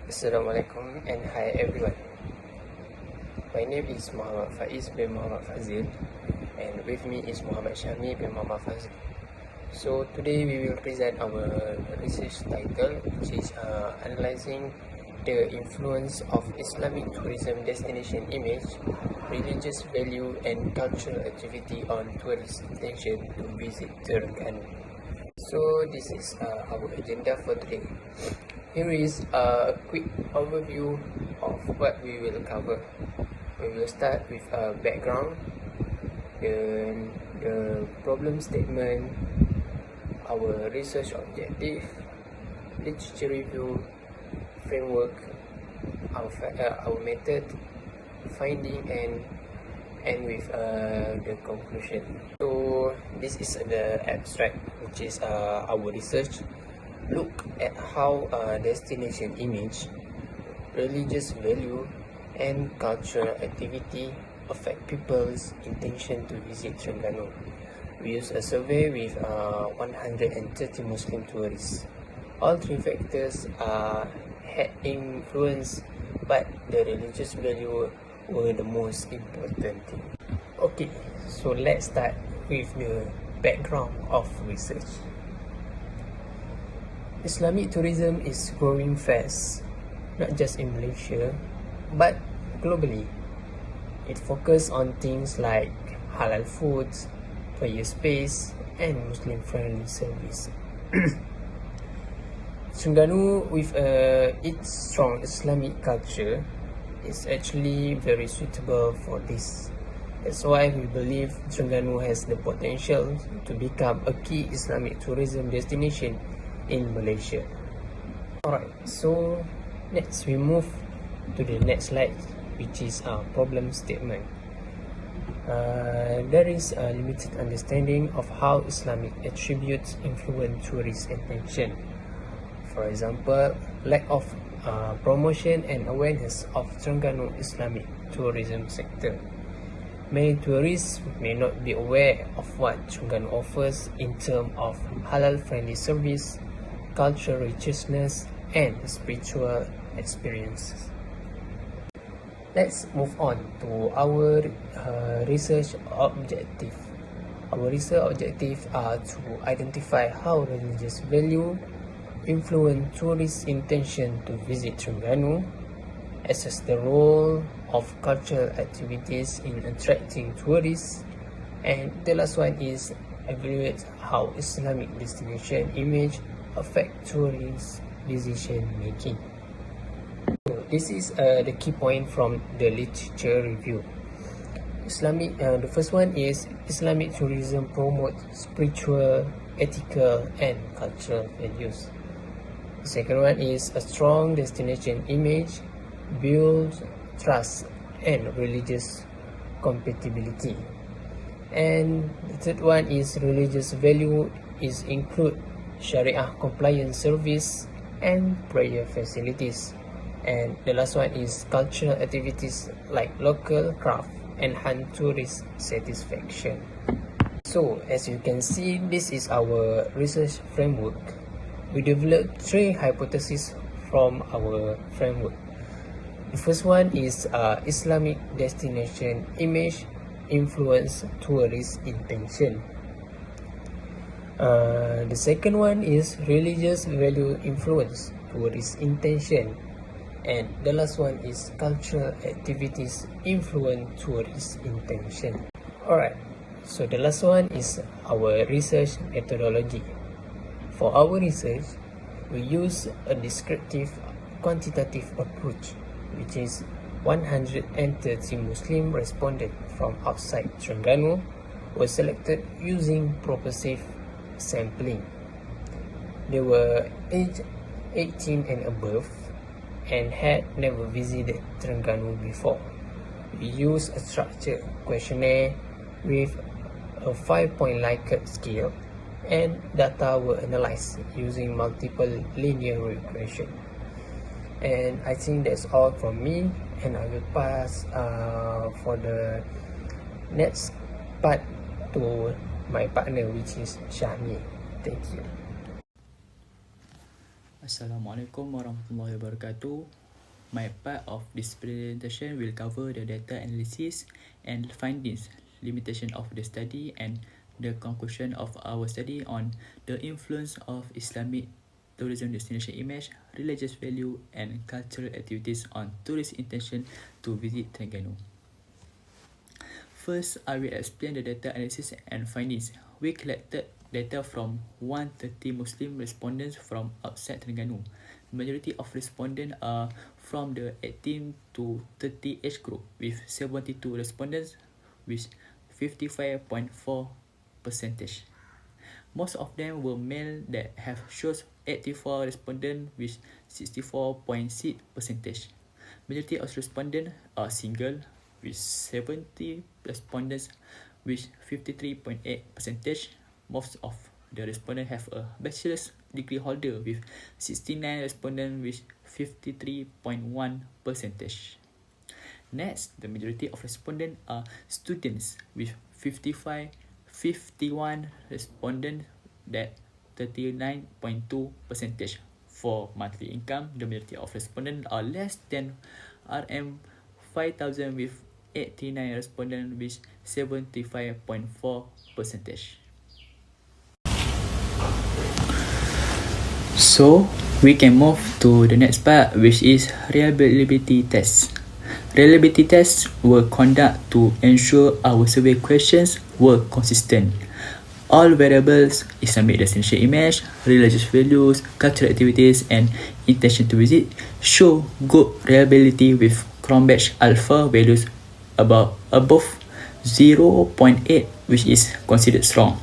Assalamualaikum and hi everyone. My name is Muhammad Faiz bin Muhammad Fazil and with me is Muhammad Shami bin Muhammad Fazil. So today we will present our research title, which is analyzing the influence of Islamic tourism destination image, religious value and cultural activity on tourist intention to visit Terengganu. So this is our agenda for today. Here is a quick overview of what we will cover. We will start with a background, then the problem statement, our research objective, literature review, framework, our method, finding, and end with the conclusion. So this is the abstract, which is our research. Look at how destination image, religious value, and cultural activity affect people's intention to visit Terengganu. We use a survey with 130 Muslim tourists. All three factors had influence, but the religious value were the most important thing. Okay, so let's start with the background of research. Islamic tourism is growing fast, not just in Malaysia, but globally. It focuses on things like halal foods, prayer space, and Muslim-friendly service. Terengganu, with its strong Islamic culture, is actually very suitable for this. That's why we believe Terengganu has the potential to become a key Islamic tourism destination in Malaysia. Alright, so next we move to the next slide, which is our problem statement. There is a limited understanding of how Islamic attributes influence tourist attention. For example, lack of promotion and awareness of Terengganu Islamic tourism sector. Many tourists may not be aware of what Terengganu offers in terms of halal-friendly service, cultural richness, and spiritual experiences. Let's move on to our research objective. Our research objectives are to identify how religious value influence tourists' intention to visit Terengganu, assess the role of cultural activities in attracting tourists, and the last one is evaluate how Islamic destination image affect tourists' decision making. So this is the key point from the literature review. The first one is Islamic tourism promotes spiritual, ethical, and cultural values. The second one is a strong destination image builds trust and religious compatibility. And the third one is religious value is include Sharia compliance service and prayer facilities. And the last one is cultural activities like local craft enhance tourist satisfaction. So as you can see, this is our research framework. We developed three hypotheses from our framework. The first one is Islamic destination image influence tourist intention. The second one is religious value influence tourist intention, and the last one is cultural activities influence tourist intention. Alright, so the last one is our research methodology. For our research, we use a descriptive quantitative approach, which is 130 Muslim respondents from outside Terengganu were selected using purposive sampling. They were aged 18 and above and had never visited Terengganu before. We used a structured questionnaire with a 5-point Likert scale, and data were analyzed using multiple linear regression. And I think that's all from me, and I will pass for the next part to my partner, which is Shami. Thank you. Assalamualaikum warahmatullahi wabarakatuh. My part of this presentation will cover the data analysis and findings, limitation of the study, and the conclusion of our study on the influence of Islamic tourism destination image, religious value, and cultural activities on tourist intention to visit Terengganu. First, I will explain the data analysis and findings. We collected data from 130 Muslim respondents from outside Terengganu. Majority of respondents are from the 18 to 30 age group, with 72 respondents with 55.4%. Most of them were male that have shows 84 respondents with 64.6%. Majority of respondents are single with 70 respondents with 53.8%. Most of the respondents have a bachelor's degree holder with 69 respondents with 53.1%. Next, the majority of respondents are students with 51 respondents that 39.2%. For monthly income, the majority of respondents are less than RM 5,000 with 89 respondents with 75.4%. So, we can move to the next part, which is reliability tests. Reliability tests were conducted to ensure our survey questions were consistent. All variables, Islamic destination image, religious values, cultural activities, and intention to visit, show good reliability with Cronbach alpha values above 0.8, which is considered strong.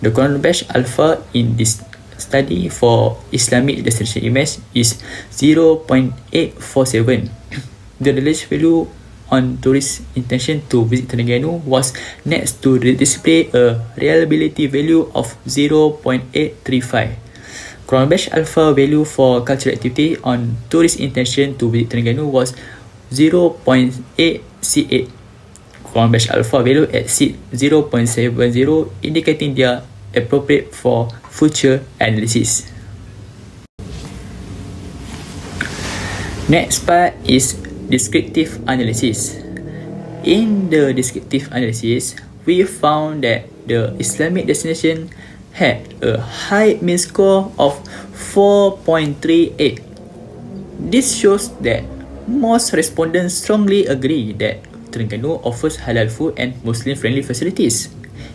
The Cronbach alpha in this study for Islamic destination image is 0.847. The religious value on tourist intention to visit Terengganu was next to display a reliability value of 0.835. Cronbach alpha value for cultural activity on tourist intention to visit Terengganu was 0.8C8. Cronbach alpha value exceed 0.70, indicating they are appropriate for future analysis. Next part is descriptive analysis. In the descriptive analysis, we found that the Islamic destination had a high mean score of 4.38. This shows that most respondents strongly agree that Terengganu offers halal food and Muslim-friendly facilities.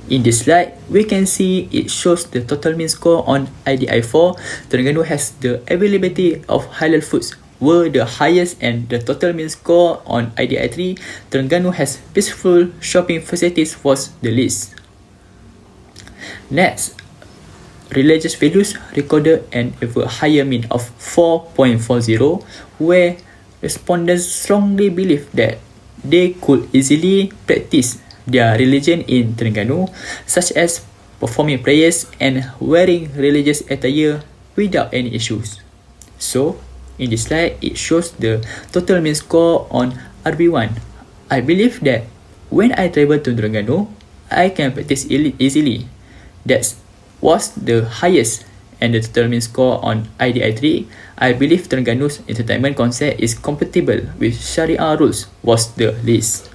In this slide, we can see it shows the total mean score on IDI4. Terengganu has the availability of halal foods were the highest, and the total mean score on IDI3, Terengganu has peaceful shopping facilities, was the least. Next, religious values recorded an ever higher mean of 4.40, where respondents strongly believe that they could easily practice their religion in Terengganu, such as performing prayers and wearing religious attire without any issues. So, in this slide, it shows the total mean score on RB1. I believe that when I travel to Terengganu, I can practice easily. That was the highest, and the total mean score on IDI3. I believe Terengganu's entertainment concept is compatible with Sharia rules, was the least.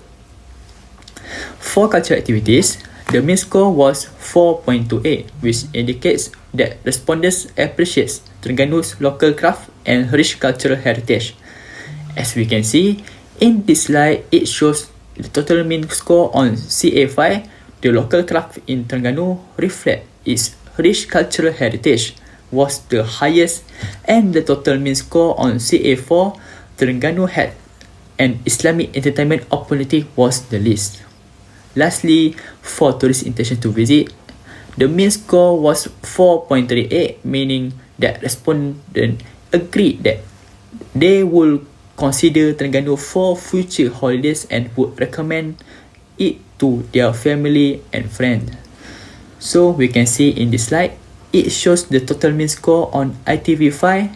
For cultural activities, the mean score was 4.28, which indicates that respondents appreciate Terengganu's local craft and rich cultural heritage. As we can see, in this slide, it shows the total mean score on CA5. The local craft in Terengganu reflect its rich cultural heritage, was the highest, and the total mean score on CA4, Terengganu had an Islamic entertainment opportunity, was the least. Lastly, for tourist intention to visit, the mean score was 4.38, meaning that respondents agreed that they will consider Terengganu for future holidays and would recommend it to their family and friends. So we can see in this slide, it shows the total mean score on ITV5.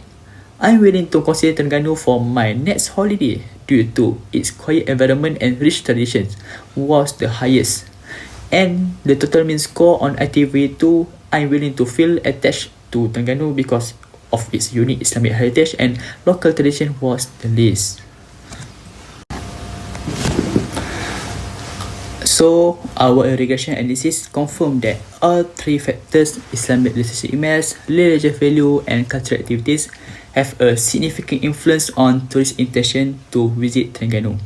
I'm willing to consider Terengganu for my next holiday due to its quiet environment and rich traditions, was the highest. And the total mean score on ITV2, I'm willing to feel attached to Terengganu because of its unique Islamic heritage and local tradition was the least. So, our regression analysis confirmed that all three factors, Islamic literacy image, religious value, and cultural activities, have a significant influence on tourist intention to visit Terengganu.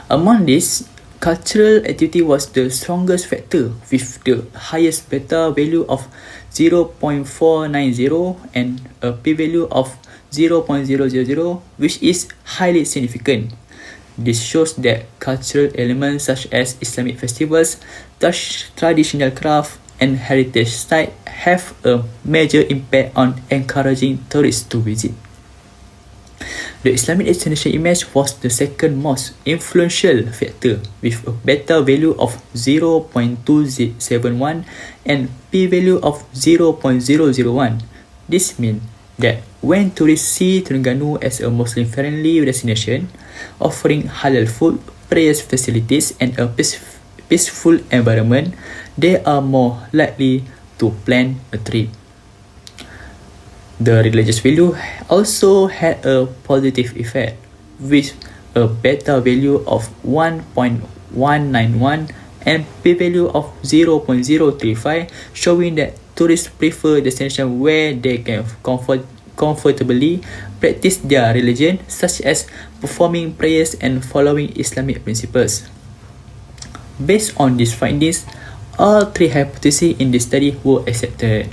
Among these, cultural activity was the strongest factor with the highest beta value of 0.490 and a p-value of 0.000, which is highly significant. This shows that cultural elements such as Islamic festivals, traditional craft, and heritage sites have a major impact on encouraging tourists to visit. The Islamic destination image was the second most influential factor with a beta value of 0.271 and p-value of 0.001. This means that when tourists see Terengganu as a Muslim-friendly destination, offering halal food, prayers facilities, and a peaceful environment, they are more likely to plan a trip. The religious value also had a positive effect, with a beta value of 1.191 and p-value of 0.035, showing that tourists prefer destinations where they can comfortably practice their religion, such as performing prayers and following Islamic principles. Based on these findings, all three hypotheses in this study were accepted.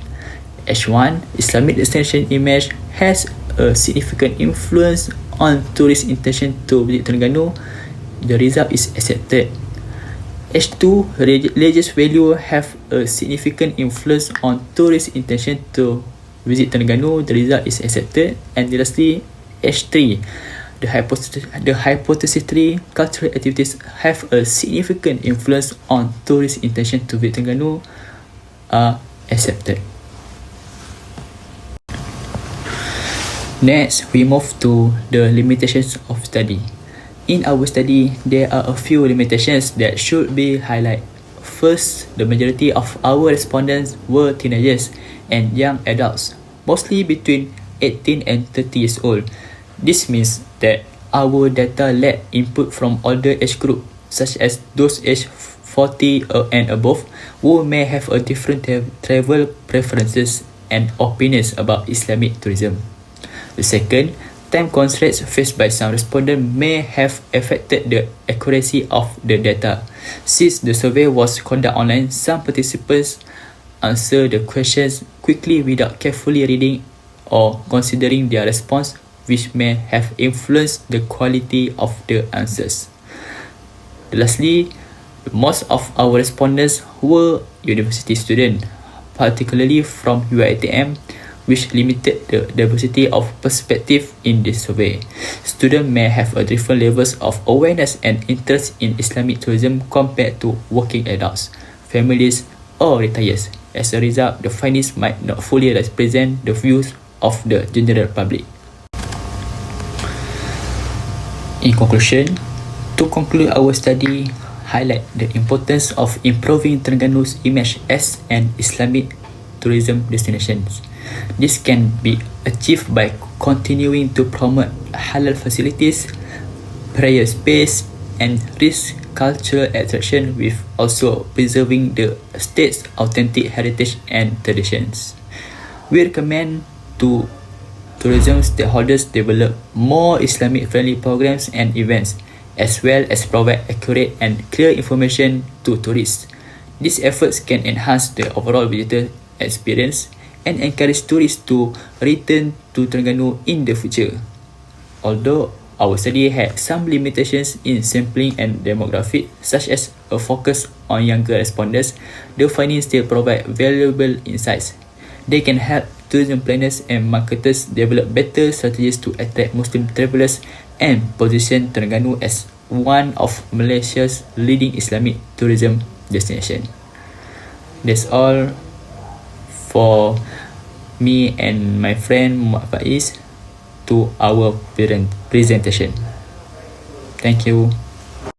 H1, Islamic destination image has a significant influence on tourist intention to visit Terengganu. The result is accepted. H2, religious value have a significant influence on tourist intention to visit Terengganu. The result is accepted. And lastly, H3, the hypothesis 3, cultural activities have a significant influence on tourist intention to visit Terengganu, are accepted. Next, we move to the limitations of study. In our study, there are a few limitations that should be highlighted. First, the majority of our respondents were teenagers and young adults, mostly between 18 and 30 years old. This means that our data lacked input from older age group, such as those aged 40 and above, who may have a different travel preferences and opinions about Islamic tourism. The second, time constraints faced by some respondents may have affected the accuracy of the data. Since the survey was conducted online, some participants answered the questions quickly without carefully reading or considering their response, which may have influenced the quality of the answers. Lastly, most of our respondents were university students, particularly from UiTM, which limited the diversity of perspective in this survey. Students may have a different levels of awareness and interest in Islamic tourism compared to working adults, families, or retirees. As a result, the findings might not fully represent the views of the general public. In conclusion, to conclude our study, highlight the importance of improving Terengganu's image as an Islamic tourism destination. This can be achieved by continuing to promote halal facilities, prayer space, and rich cultural attraction, with also preserving the state's authentic heritage and traditions. We recommend to tourism stakeholders develop more Islamic-friendly programs and events, as well as provide accurate and clear information to tourists. These efforts can enhance the overall visitor experience and encourage tourists to return to Terengganu in the future. Although our study had some limitations in sampling and demographic, such as a focus on younger respondents, the findings still provide valuable insights. They can help tourism planners and marketers develop better strategies to attract Muslim travelers and position Terengganu as one of Malaysia's leading Islamic tourism destination. That's all for me and my friend Muhammad Faiz to our presentation. Thank you.